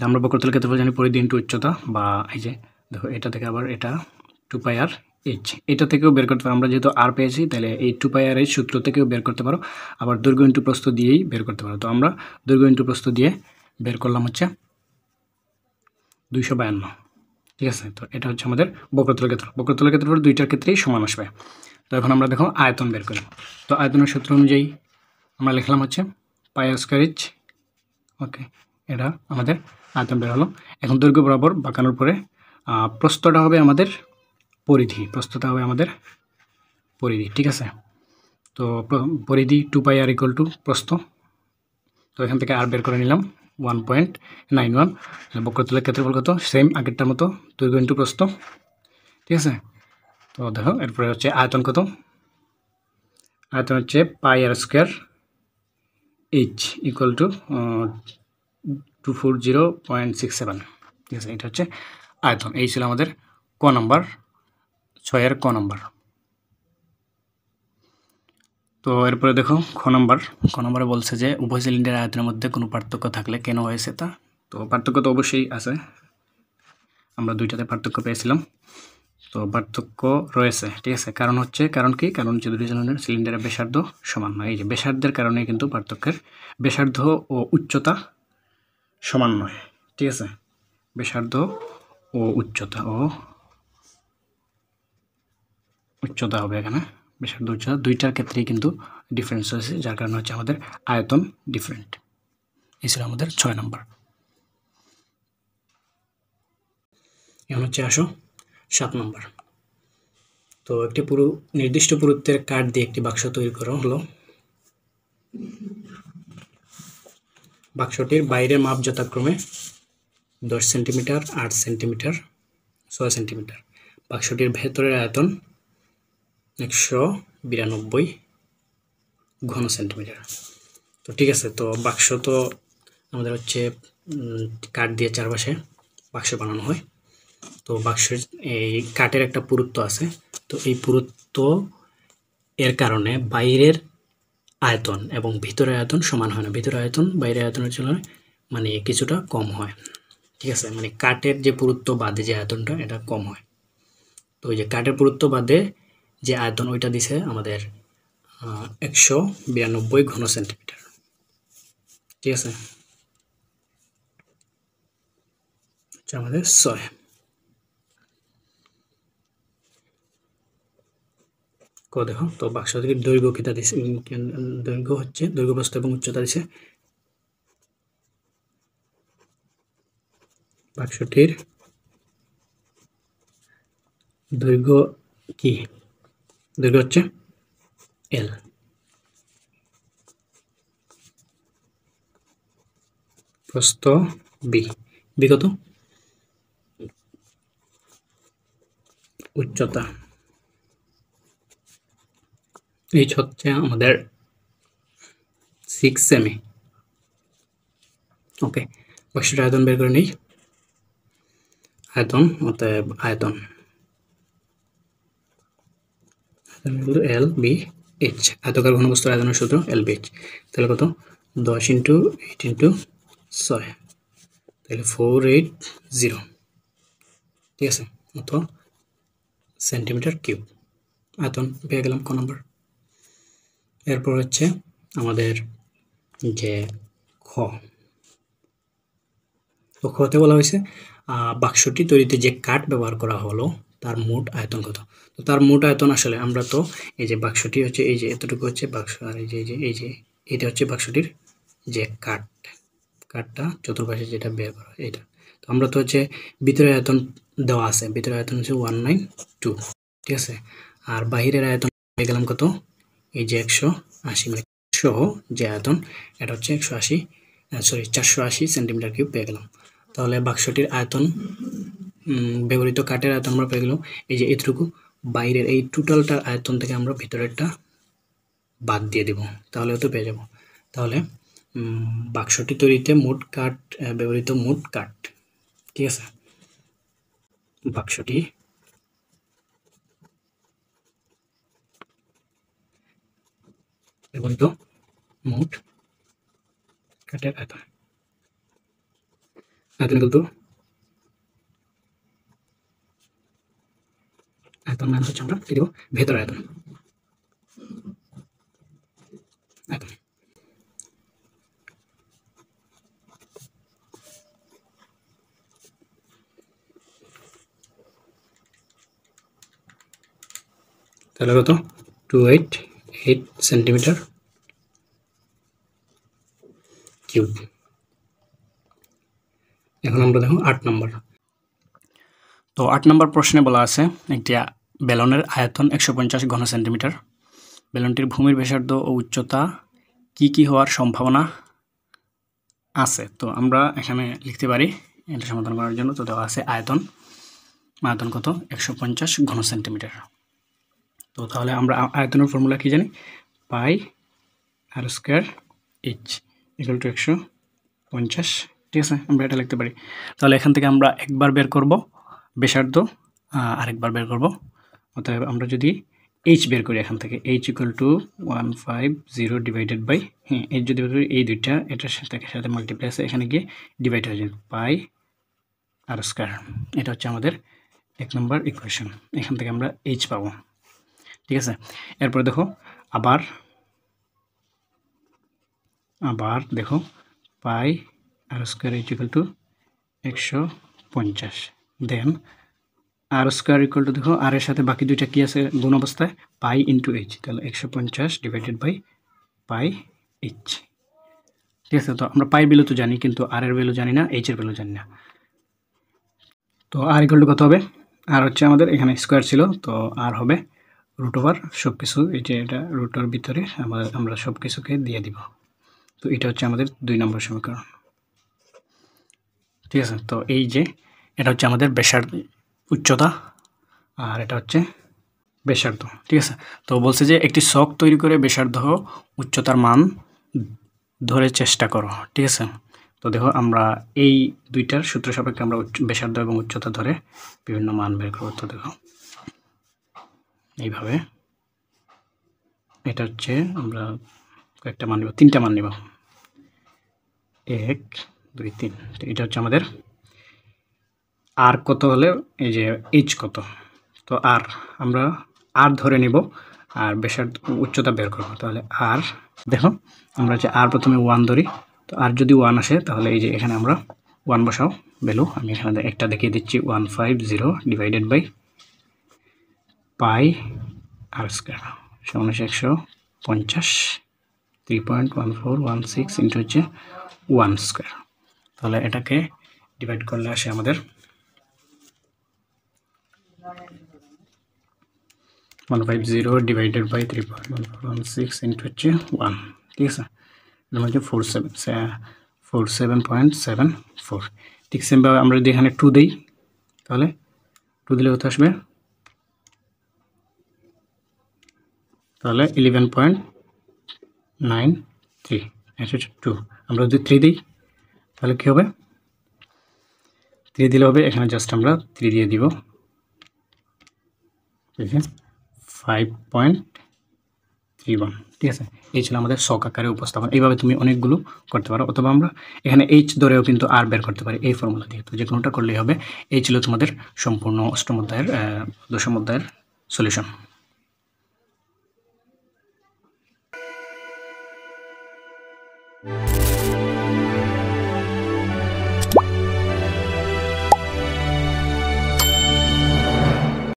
আমরা বক্রতলের ক্ষেত্রফল জানি পরিধি ইন্টু উচ্চতা, বা এই যে দেখো এটা থেকে আবার এটা 2πr h, এটা থেকেও বের করতে পারো। আমরা যেহেতু আর পেয়েছি, তাহলে এই 2πr h সূত্র থেকেও বের করতে পারো, আবার দৈর্ঘ্য ইন্টু প্রস্থ দিয়েই বের করতে পারো। তো আমরা দৈর্ঘ্য ইন্টু প্রস্থ দিয়ে বের করলাম হচ্ছে 252। ঠিক আছে, তো এটা হচ্ছে আমাদের বক্রতলের ক্ষেত্রফল। বক্রতলের ক্ষেত্রফল দুইটার ক্ষেত্রেই সমান আসবে। তো এখন আমরা দেখো আয়তন বের করি। তো আয়তনের সূত্র অনুযায়ী আমরা লিখলাম হচ্ছে πr²h। ওকে, এটা আমাদের আয়তন বের হলো। এখন দৈর্ঘ্য বরাবর বাঁকানোর পরে প্রস্থটা হবে আমাদের পরিধি, ঠিক আছে, তো পরিধি 2πr = প্রস্থ। তো এখান থেকে আর বের করে নিলাম 1.91। বক্রতলের ক্ষেত্রফল কত? সেম আগেরটার মতো, দৈর্ঘ্য ইন্টু প্রস্থ। ঠিক আছে, তো দেখো এরপরে হচ্ছে আয়তন কত? আয়তন হচ্ছে πr² h = 240.67। ঠিক আছে, এটা হচ্ছে আয়তন। এই ছিল আমাদের ক নাম্বার, 6-এর ক নাম্বার। তো এরপরে দেখো খ নাম্বারে বলছে যে উভয় সিলিন্ডারের আয়তনের মধ্যে কোনো পার্থক্য থাকলে কেন হয়েছে তা। তো পার্থক্য তো অবশ্যই আছে, আমরা দুইটাতে পার্থক্য পেয়েছিলাম, তো পার্থক্য রয়েছে। ঠিক আছে, কারণ কি? কারণ হচ্ছে দুটি সিলিন্ডারের ব্যাসার্ধ সমান নয়। এই যে ব্যাসার্ধের কারণে কিন্তু পার্থক্যের, ব্যাসার্ধ ও উচ্চতা সমান নয়। ঠিক আছে, ব্যাসার্ধ ও উচ্চতা হবে এখানে, ব্যাসার্ধ উচ্চতা দুইটার ক্ষেত্রেই কিন্তু ডিফারেন্স হয়েছে, যার কারণে হচ্ছে আমাদের আয়তন ডিফারেন্ট। এই ছিল আমাদের 6 নাম্বার। এখন হচ্ছে আসো 7 নাম্বার। তো একটি নির্দিষ্ট পুরুত্বের কাঠ দিয়ে একটি বাক্স তৈরি করা হলো। বাক্সটির বাইরের মাপ যথাক্রমে 10 সেন্টিমিটার, 8 সেন্টিমিটার, 6 সেন্টিমিটার। বাক্সটির ভেতরের আয়তন 192 ঘন সেন্টিমিটার। তো ঠিক আছে, তো বাক্স তো আমাদের হচ্ছে কাঠ দিয়ে চারপাশে বাক্স বানানো হয়। তো বাক্সের এই কাঠের একটা পুরুত্ব আছে, তো এই পুরুত্ব এর কারণে বাইরের আয়তন এবং ভিতরের আয়তন সমান হয় না। ভিতরের আয়তন বাইরের আয়তনের তুলনায় মানে কিছুটা কম হয়। ঠিক আছে, মানে কাঠের যে পুরুত্ব বাদে যে আয়তনটা, এটা কম হয়। তো ওই যে কাঠের পুরুত্ব বাদে যে আয়তন, ওইটা দিছে আমাদের 192 ঘন সেন্টিমিটার। ঠিক আছে, আমাদের 6। দেখো, তো বাক্স থেকে দৈর্ঘ্য কিতা দিছে, দৈর্ঘ্য হচ্ছে দৈর্ঘ্য, প্রস্থ এবং উচ্চতা দিছে। বাক্সটির দৈর্ঘ্য কি? দৈর্ঘ্য হচ্ছে L, প্রস্থ B কত? উচ্চতা h হচ্ছে আমাদের 6 সেমি। ওকে, বাক্সটির আয়তন বের করে নেই। আয়তন অতএব আয়তন এল বি এইচ, আয়তকার ঘনবস্তুর আয়তনের সূত্র এল বি এইচ। তাহলে কত 10 ইন্টু 8 ইন্টু 6, তাহলে 480, ঠিক আছে, অত সেন্টিমিটার কিউব আয়তন পেয়ে গেলাম ক নম্বর। এরপর হচ্ছে আমাদের যে খ, তো খতে বলা হয়েছে বাক্সটি তৈরিতে যে কাঠ ব্যবহার করা হলো তার মোট আয়তন কত। তো তার মোট আয়তন আসলে আমরা তো এই যে বাক্সটি হচ্ছে এই যে এতটুকু হচ্ছে বাক্স, আর এই যে এটা হচ্ছে বাক্সটির যে কাঠটা চতুর্পাশে যেটা বের করা এটা, তো আমরা তো হচ্ছে ভিতরের আয়তন দেওয়া আছে, ভিতরের আয়তন হচ্ছে 192, ঠিক আছে, আর বাহিরের আয়তন পেয়ে গেলাম কত, এই যে 180, মানে সহ যে আয়তন এটা হচ্ছে 480 সেন্টিমিটার কিউব পেয়ে গেলাম। তাহলে বাক্সটির আয়তন, ব্যবহৃত কাঠের আয়তন আমরা পেয়ে গেলাম এই যে এতটুকু, বাইরের এই টোটালটার আয়তন থেকে আমরা ভিতরেরটা বাদ দিয়ে দেব, তাহলে তো পেয়ে যাব। তাহলে বাক্সটি তৈরিতে মোট কাঠ ব্যবহৃত মোট কাঠ, ঠিক আছে, বাক্সটি ব্যবহৃত মোট কাঠের আয়তন কিন্তু আয়তন মানে হচ্ছে আমরা কি দেব, ভেতর আয়তন, তাহলে কত 288 সেন্টিমিটার কিউব। এখন আমরা দেখো 8 নম্বর। তো 8 নম্বর প্রশ্নে বলা আছে একটি বেলনের আয়তন 150 ঘন সেন্টিমিটার, বেলনটির ভূমির ব্যাসার্ধ ও উচ্চতা কি হওয়ার সম্ভাবনা আছে। তো আমরা এখানে লিখতে পারি এটা সমাধান করার জন্য, তো দেওয়া আছে আয়তন কত 150 ঘন সেন্টিমিটার। তো তাহলে আমরা আয়তনের ফর্মুলা কি জানি, পাই আর স্কয়ার এইচ ইকুয়াল টু 150, ঠিক আছে, আমরা এটা লিখতে পারি। তাহলে এখান থেকে আমরা একবার বের করব ব্যাসার্ধ, আরেকবার বের করব, অতএব আমরা যদি এইচ বের করি এখান থেকে, H equal to 150 divided by, হ্যাঁ এইচ যদি বের করি এই দুইটা এটার সাথে মাল্টিপ্লাই আছে, এখানে গিয়ে ডিভাইড হয়ে যাবে, পাই আর স্কয়ার। এটা হচ্ছে আমাদের 1 নম্বর ইকুয়েশন, এখান থেকে আমরা এইচ পাবো, ঠিক আছে। এরপরে দেখো আবার দেখো pi R square H equal to 150, then R square equal to দেখো আর এর সাথে বাকি দুইটা কি আছে গুণ অবস্থায়, পাই ইন্টু এইচ, তাহলে 150 ডিভাইডেড বাই পাই এইচ, ঠিক আছে। তো আমরা পাই ভ্যালু তো জানি, কিন্তু আর এর ভ্যালু জানি না, এইচ এর ভ্যালু জানি না। তো আর ইকুয়াল টু কত হবে, আর হচ্ছে আমাদের এখানে স্কয়ার ছিল, তো আর হবে রুট ওভার সব কিছু, এটা রুটের ভিতরে আমরা সব কিছুকে দিয়ে দিব। তো এটা হচ্ছে আমাদের 2 নম্বর সমীকরণ, ঠিক আছে। তো এই যে এটা হচ্ছে আমাদের ব্যাসার্ধ উচ্চতা, আর এটা হচ্ছে ব্যাসার্ধ, ঠিক আছে। তো বলছে যে একটি ছক তৈরি করে ব্যাসার্ধ উচ্চতার মান ধরে চেষ্টা করো, ঠিক আছে। তো দেখো আমরা এই দুইটার সূত্র সাপেক্ষে আমরা ব্যাসার্ধ এবং উচ্চতা ধরে বিভিন্ন মান বের করব। তো দেখো এইভাবে, এটা হচ্ছে আমরা কয়েকটা মান নিব, 3টা মান নিব, 1 2 3। তো এটা হচ্ছে আমাদের আর কত হলে এই যে এইচ কত, তো আর আমরা আর ধরে নিব আর ব্যাসার্ধ উচ্চতা বের করব। তাহলে আর দেখো আমরা যে আর প্রথমে 1 ধরি, তো আর যদি 1 আসে তাহলে এই যে এখানে আমরা 1 বসাও ভ্যালু, আমি এখানে একটা দেখিয়ে দিচ্ছি, 150 divided by pi R square সমান 150, 3.1416 ইন্টু হচ্ছে 1 স্কয়ার। তাহলে এটাকে ডিভাইড করলে আসে আমাদের 150 ডিভাইডেড বাই 3.1416 ইন্টু হচ্ছে 1, ঠিক আছে, এটা হচ্ছে 47.74। ঠিক সেমভাবে আমরা যদি এখানে 2 দিই, তাহলে 2 দিলে কত আসবে, তাহলে 11.93, এটা হচ্ছে 2। আমরা যদি 3 দিই তাহলে কী হবে, 3 দিলে হবে, এখানে জাস্ট আমরা 3 দিয়ে দিব, ঠিক আছে, 5.31, ঠিক আছে। এই ছিল আমাদের ছক আকারে উপস্থাপন। এইভাবে তুমি অনেকগুলো করতে পারো, অথবা আমরা এখানে এইচ ধরেও কিন্তু আর বের করতে পারি এই ফর্মুলা দিয়ে। তো যে কোনোটা করলেই হবে। এই ছিল তোমাদের সম্পূর্ণ অষ্টম অধ্যায়ের দশম অধ্যায়ের সলিউশন।